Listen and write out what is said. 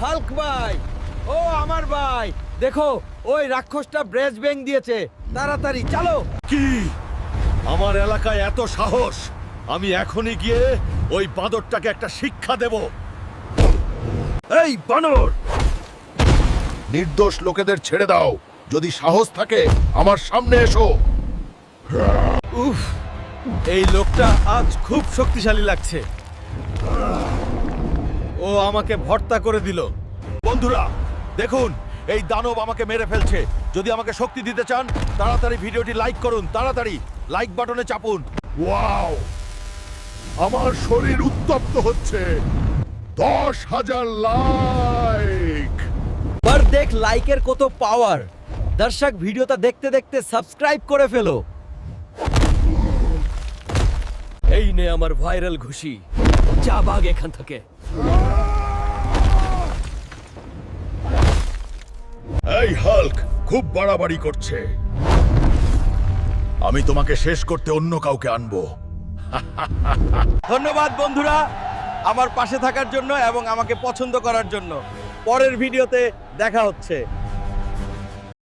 Hulk ভাই, ও আমার ভাই, দেখো ওই রাক্ষসটা ব্রেজ ব্যাং দিয়েছে, তাড়াতাড়ি চলো। কি আমার এলাকায় এত সাহস? আমি এখনই গিয়ে ওই বাঁদরটাকে একটা শিক্ষা দেব। এই বানর, নির্দোষ লোকেদের ছেড়ে দাও। যদি সাহস থাকে আমার সামনে এসো। উফ, এই লোকটা আজ খুব শক্তিশালী লাগছে। ও আমাকে ভর্তা করে দিল। বন্ধুরা দেখুন, এই দানব আমাকে মেরে ফেলছে। যদি আমাকে শক্তি দিতে চান তাড়াতাড়ি ভিডিওটি লাইক করুন, তাড়াতাড়ি লাইক বাটনে চাপুন। ওয়াও, আমার শরীর উত্তপ্ত হচ্ছে। 10,000 লাইক। আর দেখ লাইকের কত পাওয়ার। দর্শক ভিডিওটা দেখতে দেখতে সাবস্ক্রাইব করে ফেলো। এই নে আমার ভাইরাল ঘুষি, যা ভাগ এখান থেকে। এই হাল্ক খুব বাড়াবাড়ি করছে। আমি তোমাকে শেষ করতে অন্য কাউকে আনবো। ধন্যবাদ বন্ধুরা আমার পাশে থাকার জন্য এবং আমাকে পছন্দ করার জন্য। পরের ভিডিওতে দেখা হচ্ছে।